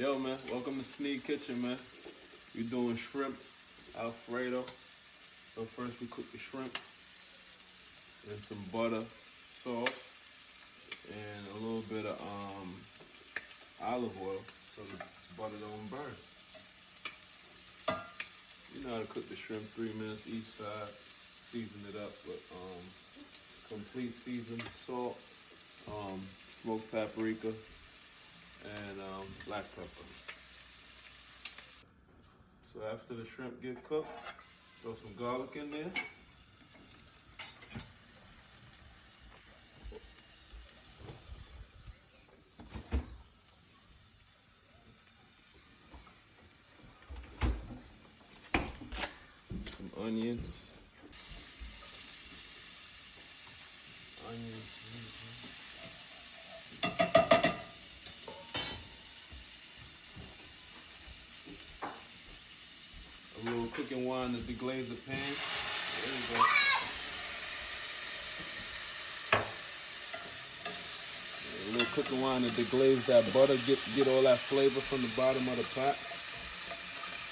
Yo, man, welcome to Sneak Kitchen, man. We doing shrimp Alfredo. So first we cook the shrimp in some butter, sauce, and a little bit of olive oil so the butter don't burn. You know how to cook the shrimp, 3 minutes each side. Season it up with complete season, salt, smoked paprika, and black pepper. So after the shrimp get cooked, throw some garlic in there. Some onions. A little cooking wine to deglaze the pan. There you go. A little cooking wine to deglaze that butter, get all that flavor from the bottom of the pot.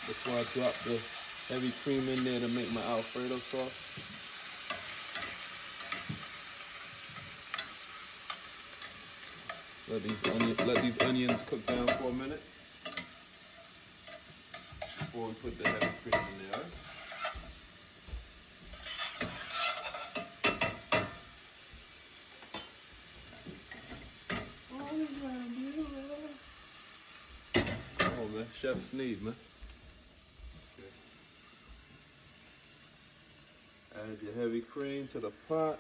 Before I drop the heavy cream in there to make my Alfredo sauce. Let these onions cook down for a minute before we put the heavy cream in there. Oh man, Chef Sneed, man. Okay. Add your heavy cream to the pot.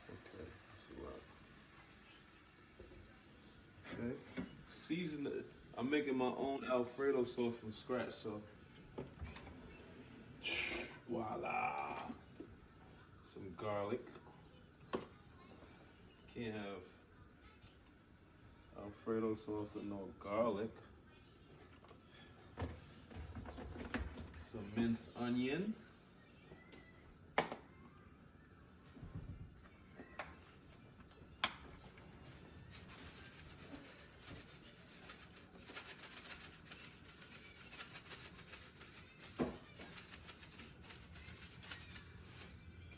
Okay, that's a lot. Okay, season it. I'm making my own Alfredo sauce from scratch, so voila. Some garlic. Can't have Alfredo sauce with no garlic. Some minced onion.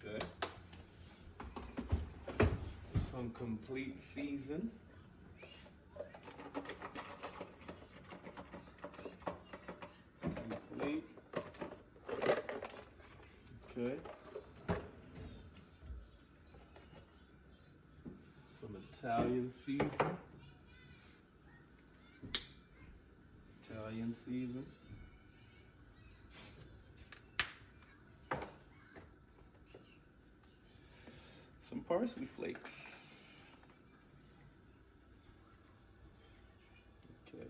Okay. Some complete season. Complete. Okay. Some Italian season. Italian season. Some parsley flakes. Okay.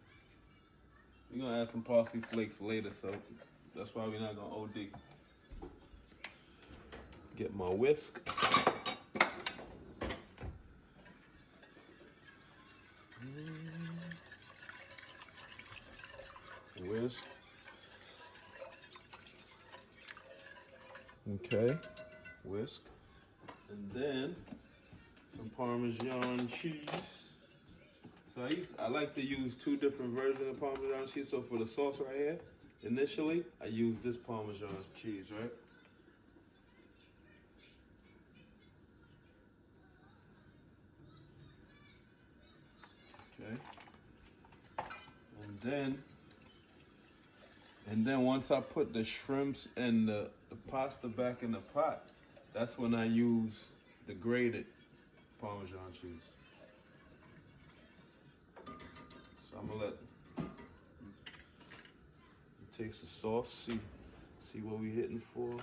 We're gonna add some parsley flakes later, so that's why we're not gonna OD. Get my whisk. Whisk. Okay. Whisk. And then some Parmesan cheese. So I like to use 2 different versions of Parmesan cheese. So for the sauce right here, initially I use this Parmesan cheese, right? Okay. And then once I put the shrimps and the pasta back in the pot, that's when I use the grated Parmesan cheese. So I'm gonna let you taste the sauce, see what we hitting for.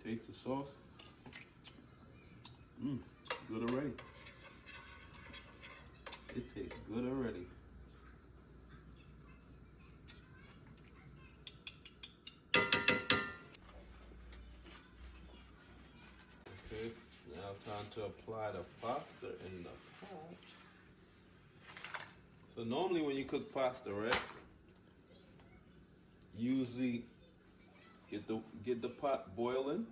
Taste the sauce. Good already. It tastes good already. Okay, now time to apply the pasta in the pot. So normally when you cook pasta, right, usually get the pot boiling,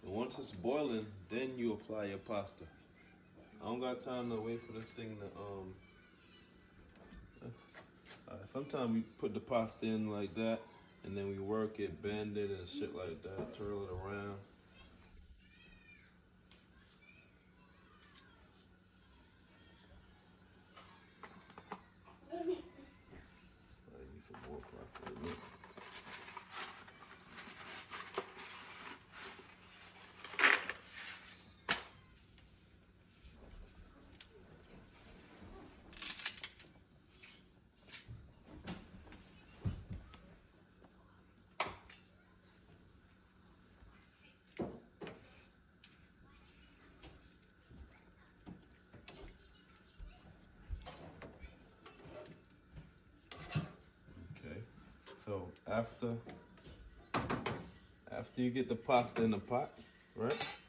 and once it's boiling, then you apply your pasta. I don't got time to wait for this thing to sometimes we put the pasta in like that, and then we work it, bend it, and shit like that, twirl it around. I need some more pasta. So after you get the pasta in the pot, right?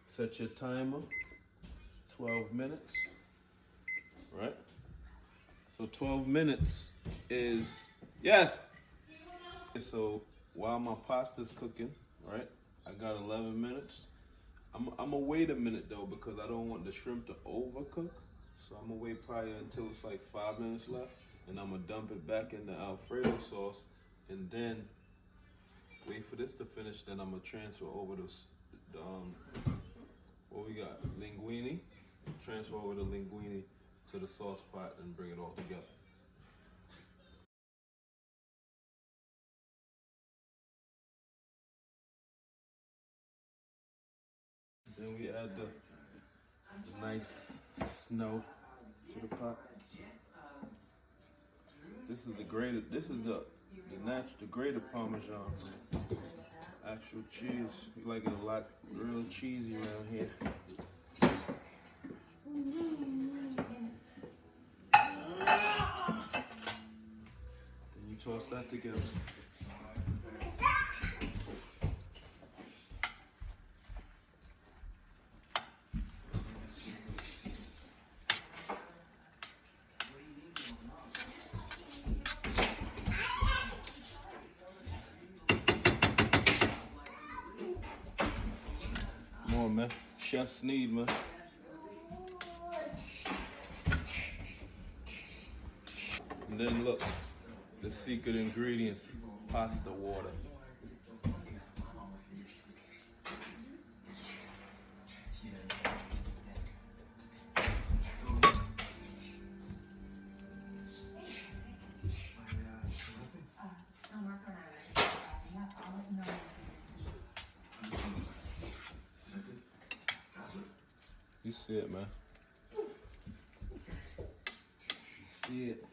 Set your timer, 12 minutes, right? So 12 minutes is, yes! So while my pasta's cooking, right? I got 11 minutes. I'm gonna wait a minute though, because I don't want the shrimp to overcook. So I'm gonna wait probably until it's like 5 minutes left, and I'm gonna dump it back in the Alfredo sauce, and then wait for this to finish. Then I'm gonna transfer over what we got, linguine. Transfer over the linguine to the sauce pot and bring it all together. Then we add the nice snow to the pot. This is the grated. This is the grated Parmesan. Actual cheese. We like it a lot, real cheesy around here. Then you toss that together. Come on, man. Chef's need, man. And then look, the secret ingredients, pasta water. You see it, man. You see it.